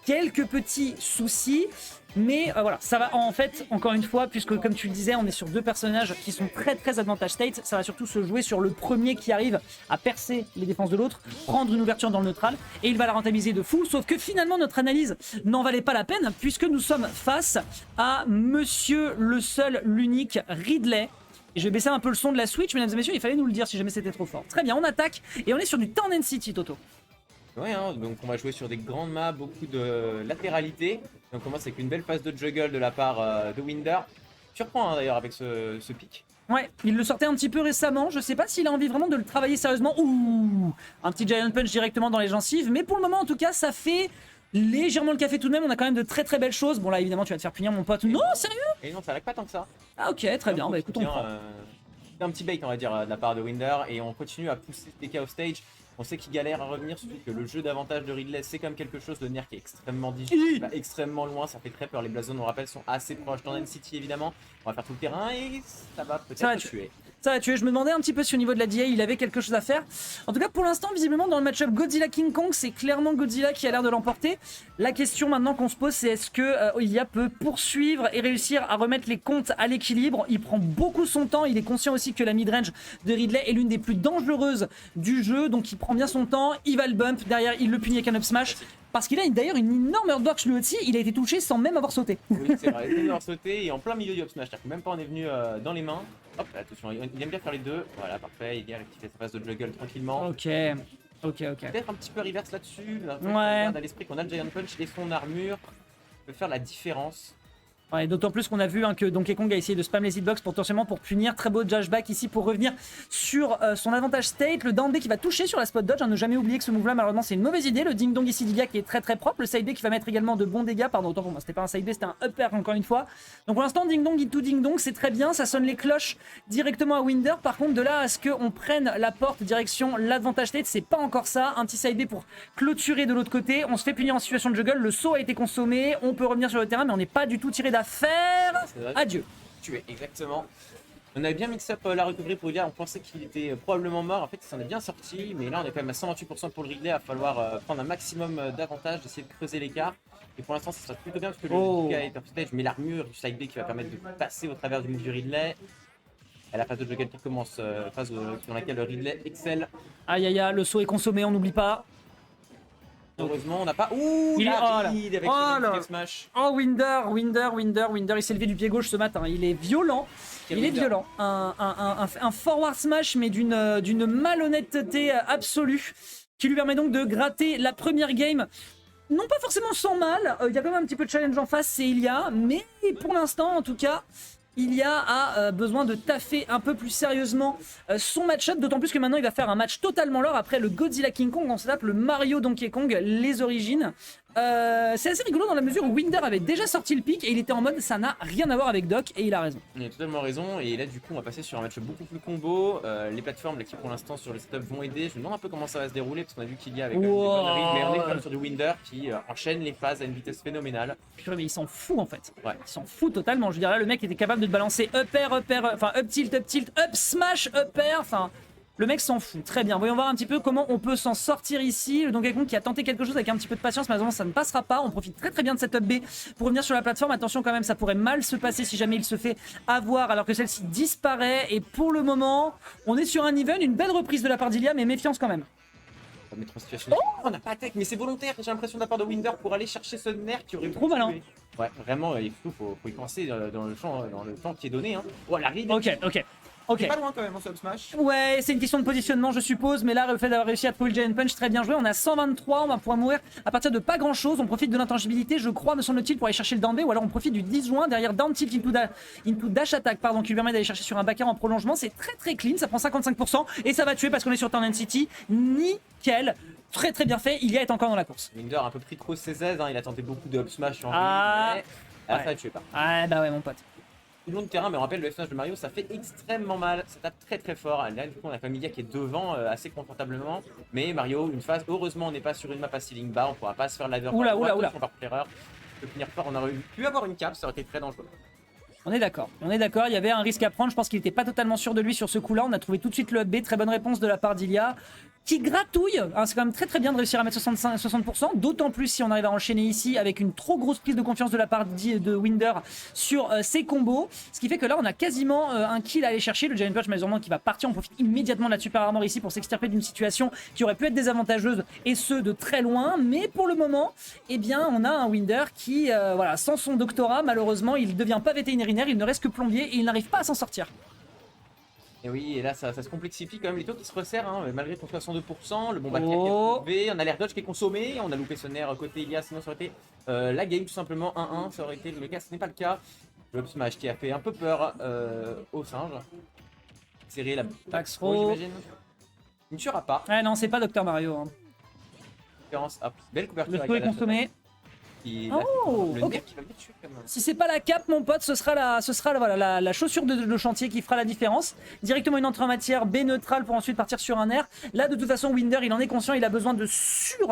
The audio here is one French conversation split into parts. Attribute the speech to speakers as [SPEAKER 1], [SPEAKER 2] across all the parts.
[SPEAKER 1] quelques petits soucis. Mais voilà, ça va en fait, encore une fois, puisque comme tu le disais, on est sur 2 personnages qui sont très advantage state, ça va surtout se jouer sur le premier qui arrive à percer les défenses de l'autre, prendre une ouverture dans le neutral, et il va la rentabiliser de fou, sauf que finalement notre analyse n'en valait pas la peine, puisque nous sommes face à monsieur le seul, l'unique Ridley. Et je vais baisser un peu le son de la Switch, mesdames et messieurs, il fallait nous le dire si jamais c'était trop fort. Très bien, on attaque, et on est sur du Town City, Toto.
[SPEAKER 2] Ouais, hein, donc on va jouer sur des grandes maps, beaucoup de latéralité. Donc on commence avec une belle phase de juggle de la part de Winder. Surprend hein, d'ailleurs avec ce pic.
[SPEAKER 1] Ouais, il le sortait un petit peu récemment, je sais pas s'il a envie vraiment de le travailler sérieusement. Ouh, un petit Giant Punch directement dans les gencives, mais pour le moment en tout cas ça fait légèrement le café tout de même, on a quand même de très belles choses. Bon là évidemment tu vas te faire punir mon pote. Non, sérieux?
[SPEAKER 2] Et non, ça lag pas tant que ça.
[SPEAKER 1] Ah ok, très bien, bah écoute on prend.
[SPEAKER 2] C'est un petit bait on va dire de la part de Winder et on continue à pousser TK off stage. On sait qu'il galère à revenir, surtout que le jeu d'avantage de Ridley, c'est comme quelque chose de nerf qui est extrêmement difficile, va extrêmement loin, ça fait très peur. Les Blazons, on rappelle, sont assez proches dans N-City évidemment. On va faire tout le terrain et ça va peut-être tuer.
[SPEAKER 1] Ça va tuer. Je me demandais un petit peu si au niveau de la DA il avait quelque chose à faire. En tout cas pour l'instant visiblement dans le match-up Godzilla King Kong c'est clairement Godzilla qui a l'air de l'emporter. La question maintenant qu'on se pose c'est est-ce que Ilia peut poursuivre et réussir à remettre les comptes à l'équilibre. Il prend beaucoup son temps, il est conscient aussi que la mid-range de Ridley est l'une des plus dangereuses du jeu, donc il prend bien son temps, il va le bump, derrière il le punit avec un up smash. Parce qu'il a d'ailleurs une énorme Earthbox lui aussi, il a été touché sans même avoir sauté.
[SPEAKER 2] Oui, c'est vrai, il a avoir sauté et en plein milieu du up smash, c'est-à-dire que même pas on est venu dans les mains. Hop, attention, il aime bien faire les deux. Voilà, parfait, il a rectifié sa phase de juggle tranquillement.
[SPEAKER 1] Ok.
[SPEAKER 2] Peut-être un petit peu reverse là-dessus.
[SPEAKER 1] Ouais.
[SPEAKER 2] On a l'esprit qu'on a le Giant Punch et son armure peut faire la différence.
[SPEAKER 1] Ouais, d'autant plus qu'on a vu que Donkey Kong a essayé de spam les hitbox potentiellement pour punir. Très beau dashback ici pour revenir sur son avantage state. Le down B qui va toucher sur la spot dodge. Ne jamais oublier que ce move là malheureusement c'est une mauvaise idée. Le ding dong ici d'Ilia qui est très propre. Le side B qui va mettre également de bons dégâts. Pardon, autant pour moi, c'était pas un side B, c'était un upper encore une fois. Donc pour l'instant ding dong into ding dong c'est très bien. Ça sonne les cloches directement à Winder. Par contre de là à ce qu'on prenne la porte direction l'advantage state, c'est pas encore ça. Un petit side B pour clôturer de l'autre côté. On se fait punir en situation de juggle. Le saut a été consommé. On peut revenir sur le terrain mais on n'est pas du tout tiré d'affaire. Adieu.
[SPEAKER 2] Tué, exactement. On avait bien mix-up la recovery pour Ridley, on pensait qu'il était probablement mort, en fait il s'en est bien sorti, mais là on est quand même à 128% pour le Ridley, il va falloir prendre un maximum d'avantages, d'essayer de creuser l'écart. Et pour l'instant ça se passe plutôt bien parce que le DK est off stage, mais l'armure du side B qui va permettre de passer au travers du move du Ridley. Et la phase de juggle qui commence, phase dans laquelle le Ridley excelle.
[SPEAKER 1] Aïe aïe aïe, le saut est consommé, on n'oublie pas.
[SPEAKER 2] Heureusement, on n'a pas. Ouh,
[SPEAKER 1] il est
[SPEAKER 2] avec le smash.
[SPEAKER 1] Oh, Winder, il s'est levé du pied gauche ce matin. Il est violent. Il est violent. Un forward smash, mais d'une malhonnêteté absolue, qui lui permet donc de gratter la première game. Non pas forcément sans mal. Il y a quand même un petit peu de challenge en face, c'est Ilia. Mais pour l'instant, en tout cas, Ilia a besoin de taffer un peu plus sérieusement son match-up, d'autant plus que maintenant il va faire un match totalement lore après le Godzilla King Kong, on se tape le Mario Donkey Kong, les origines. C'est assez rigolo dans la mesure où Winder avait déjà sorti le pic et il était en mode ça n'a rien à voir avec Doc et il a raison.
[SPEAKER 2] Il a totalement raison et là du coup on va passer sur un match beaucoup plus combo. Les plateformes là, qui pour l'instant sur le setup vont aider. Je me demande un peu comment ça va se dérouler parce qu'on a vu qu'il y a avec des bonnes rides, mais on est quand même sur du Winder qui enchaîne les phases à une vitesse phénoménale.
[SPEAKER 1] Purée, mais il s'en fout en fait.
[SPEAKER 2] Ouais.
[SPEAKER 1] Il s'en fout totalement. Je veux dire là le mec était capable de te balancer up air, enfin up tilt, up smash, up air, enfin. Le mec s'en fout, très bien. Voyons voir un petit peu comment on peut s'en sortir ici. Le Donkey Kong qui a tenté quelque chose avec un petit peu de patience, malheureusement ça ne passera pas. On profite très bien de cette up B pour revenir sur la plateforme. Attention quand même, ça pourrait mal se passer si jamais il se fait avoir alors que celle-ci disparaît. Et pour le moment, on est sur un even, une belle reprise de la part d'Ilia, mais méfiance quand même.
[SPEAKER 2] On va mettre en situation. Oh, on n'a pas tech, mais c'est volontaire, j'ai l'impression de la part de Winder pour aller chercher ce nerf qui aurait pu
[SPEAKER 1] trop malin.
[SPEAKER 2] Ouais, vraiment, il faut y penser dans le temps qui est donné. Hein. Oh, la ride.
[SPEAKER 1] Ok.
[SPEAKER 2] Pas loin quand même en sub smash.
[SPEAKER 1] Ouais, c'est une question de positionnement, je suppose. Mais là, le fait d'avoir réussi à trouver le Giant Punch, très bien joué. On a 123, on va pouvoir mourir à partir de pas grand chose. On profite de l'intangibilité, je crois, me semble-t-il, pour aller chercher le down B. Ou alors on profite du 10 juin derrière down tilt into dash attack, pardon, qui lui permet d'aller chercher sur un backer en prolongement. C'est très clean, ça prend 55%. Et ça va tuer parce qu'on est sur Town City. Nickel. Très bien fait. Ilia est encore dans la course.
[SPEAKER 2] Winder a un peu pris trop ses aises, hein. Il a tenté beaucoup de up smash sur
[SPEAKER 1] mais
[SPEAKER 2] ça ne tuait pas.
[SPEAKER 1] Ah bah ouais, mon pote.
[SPEAKER 2] Tout le long de terrain, mais on rappelle le F-smash de Mario, ça fait extrêmement mal, ça tape très fort. Là, du coup, on a Familia qui est devant assez confortablement, mais Mario, une phase, heureusement, on n'est pas sur une map à ceiling bas, on pourra pas se faire ladder
[SPEAKER 1] oula.
[SPEAKER 2] par erreur. De finir fort, on aurait pu avoir une cap, ça aurait été très dangereux.
[SPEAKER 1] On est d'accord, il y avait un risque à prendre, je pense qu'il n'était pas totalement sûr de lui sur ce coup-là. On a trouvé tout de suite le up B, très bonne réponse de la part d'Ilia. qui gratouille. Hein, c'est quand même très bien de réussir à mettre 60%, d'autant plus si on arrive à enchaîner ici avec une trop grosse prise de confiance de la part de Winder sur ses combos. Ce qui fait que là, on a quasiment un kill à aller chercher. Le Giant Punch, malheureusement, qui va partir. On profite immédiatement de la super armor ici pour s'extirper d'une situation qui aurait pu être désavantageuse, et ce de très loin. Mais pour le moment, eh bien, on a un Winder qui, voilà, sans son doctorat, malheureusement, il ne devient pas vétérinaire, il ne reste que plombier et il n'arrive pas à s'en sortir.
[SPEAKER 2] Et oui, et là ça se complexifie quand même, les taux qui se resserrent, hein, malgré ton 62%, le bon back qui est
[SPEAKER 1] Oh.
[SPEAKER 2] trouvé, on a l'air dodge qui est consommé, on a loupé ce nerf côté Ilias, sinon ça aurait été la game tout simplement, 1-1, ça aurait été le cas, ce n'est pas le cas. Le up smash qui a fait un peu peur au singe. Serré la
[SPEAKER 1] Pax
[SPEAKER 2] pro,
[SPEAKER 1] Pro.
[SPEAKER 2] j'imagine. Il ne tuera pas.
[SPEAKER 1] Ah non, c'est pas Dr Mario. Hein.
[SPEAKER 2] Belle couverture
[SPEAKER 1] Le
[SPEAKER 2] avec
[SPEAKER 1] feu est
[SPEAKER 2] la lâche
[SPEAKER 1] consommé.
[SPEAKER 2] qui-
[SPEAKER 1] Oh,
[SPEAKER 2] le
[SPEAKER 1] ok.
[SPEAKER 2] nerf qui va bien tuer quand même.
[SPEAKER 1] Si c'est pas la cape, mon pote, ce sera voilà, la chaussure de chantier qui fera la différence. Directement une entrée en matière, B neutrale pour ensuite partir sur un air. Là, de toute façon, Winder, il en est conscient, il a besoin de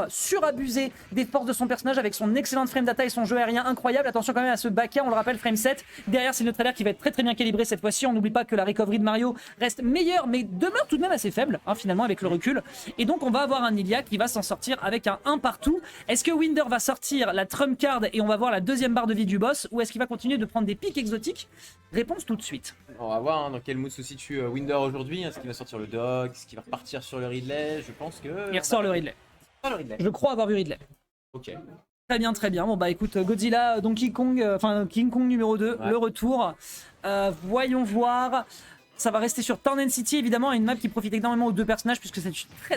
[SPEAKER 1] surabuser des forces de son personnage avec son excellente frame data et son jeu aérien incroyable. Attention quand même à ce back air, on le rappelle, frame 7. Derrière, c'est le trailer qui va être très bien calibré cette fois-ci. On n'oublie pas que la recovery de Mario reste meilleure, mais demeure tout de même assez faible, hein, finalement, avec le recul. Et donc, on va avoir un Ilia qui va s'en sortir avec un 1 partout. Est-ce que Winder va sortir la trump card et on va voir la deuxième barre de vie du boss, ou est-ce qu'il va continuer de prendre des pics exotiques? Réponse tout de suite.
[SPEAKER 2] On va voir hein, dans quel mood se situe Winder aujourd'hui, est-ce qu'il va sortir le dog, est-ce qu'il va repartir sur le Ridley, je pense que...
[SPEAKER 1] Il ressort le Ridley.
[SPEAKER 2] Le Ridley.
[SPEAKER 1] Je crois avoir vu Ridley.
[SPEAKER 2] Ok.
[SPEAKER 1] Très bien. Bon bah écoute, Godzilla, Donkey Kong, King Kong numéro 2,
[SPEAKER 2] Ouais.
[SPEAKER 1] le retour. Voyons voir. Ça va rester sur Town City, évidemment, une map qui profite énormément aux deux personnages puisque c'est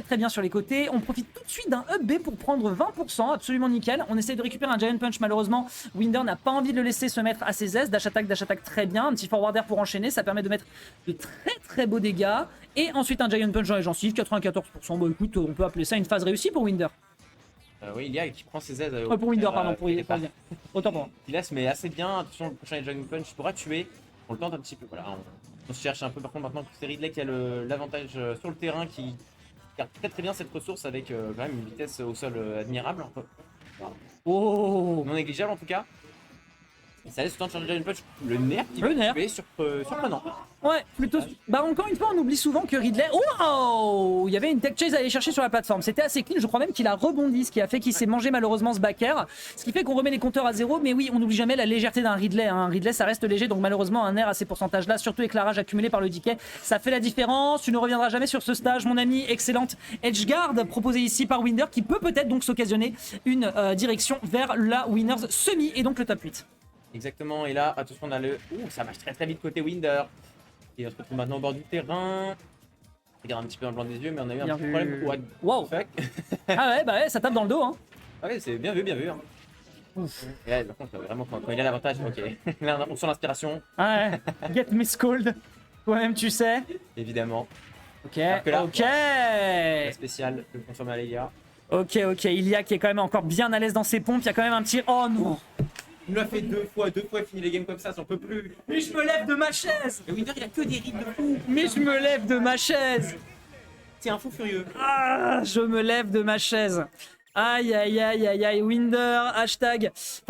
[SPEAKER 1] très bien sur les côtés. On profite tout de suite d'un up B pour prendre 20%, absolument nickel. On essaie de récupérer un Giant Punch, malheureusement. Winder n'a pas envie de le laisser se mettre à ses aises. Dash attack très bien. Un petit forward air pour enchaîner, ça permet de mettre de très beaux dégâts. Et ensuite un Giant Punch dans les gencives, 94%. Bon écoute, on peut appeler ça une phase réussie pour Winder.
[SPEAKER 2] Oui, il y a qui prend ses aises.
[SPEAKER 1] Pour Winder, pardon, pour
[SPEAKER 2] pas.
[SPEAKER 1] dire. Autant pour moi.
[SPEAKER 2] Il se met assez bien. Attention, le prochain Dragon Punch pourra tuer. On le tente un petit peu. Voilà, on se cherche un peu. Par contre, maintenant que c'est Ridley qui a l'avantage sur le terrain, qui garde très bien cette ressource avec quand même une vitesse au sol admirable.
[SPEAKER 1] Oh,
[SPEAKER 2] Non négligeable en tout cas. Et ça laisse le temps de changer Dragon Punch. Le nerf qui
[SPEAKER 1] Le
[SPEAKER 2] va
[SPEAKER 1] nerf.
[SPEAKER 2] tuer, surprenant.
[SPEAKER 1] ouais, plutôt. Bah encore une fois, on oublie souvent que Ridley. Oh, il y avait une tech chase à aller chercher sur la plateforme. C'était assez clean. Je crois même qu'il a rebondi, ce qui a fait qu'il s'est mangé malheureusement ce back air. Ce qui fait qu'on remet les compteurs à zéro. Mais oui, on n'oublie jamais la légèreté d'un Ridley. Hein. Un Ridley, ça reste léger, donc malheureusement un air à ces pourcentages-là, surtout éclairage accumulé par le decay, ça fait la différence. Tu ne reviendras jamais sur ce stage, mon ami. Excellente edgeguard proposée ici par Winder, qui peut-être donc s'occasionner une direction vers la winners semi et donc le top 8.
[SPEAKER 2] Exactement. Et là, attention, on a le. Ouh, ça marche très vite côté Winder. Et on se retrouve maintenant au bord du terrain. Regarde un petit peu dans le blanc des yeux, mais on a eu un
[SPEAKER 1] Bien
[SPEAKER 2] petit
[SPEAKER 1] vu.
[SPEAKER 2] problème. What
[SPEAKER 1] Wow.
[SPEAKER 2] the fuck.
[SPEAKER 1] Ah ouais, bah ouais, ça tape dans le dos. Hein.
[SPEAKER 2] Ah ouais, c'est bien vu. Hein. Et là, par contre, vraiment, quand il a l'avantage, ok. Là, on sent l'inspiration,
[SPEAKER 1] Ouais, get me scold. Toi-même, tu sais.
[SPEAKER 2] évidemment.
[SPEAKER 1] Ok,
[SPEAKER 2] que là,
[SPEAKER 1] ok.
[SPEAKER 2] La spéciale de consommer à Leia.
[SPEAKER 1] Ok, Ilia qui est quand même encore bien à l'aise dans ses pompes. Il y a quand même un petit. Oh non.
[SPEAKER 2] Il nous l'a fait deux fois il finit les games comme ça, j'en peux plus.
[SPEAKER 1] Mais je me lève de ma chaise.
[SPEAKER 2] Mais Winder, il a que des rides de fou.
[SPEAKER 1] Mais je me lève de ma chaise.
[SPEAKER 2] C'est un fou furieux.
[SPEAKER 1] Ah, je me lève de ma chaise. Aïe, Winder, hashtag.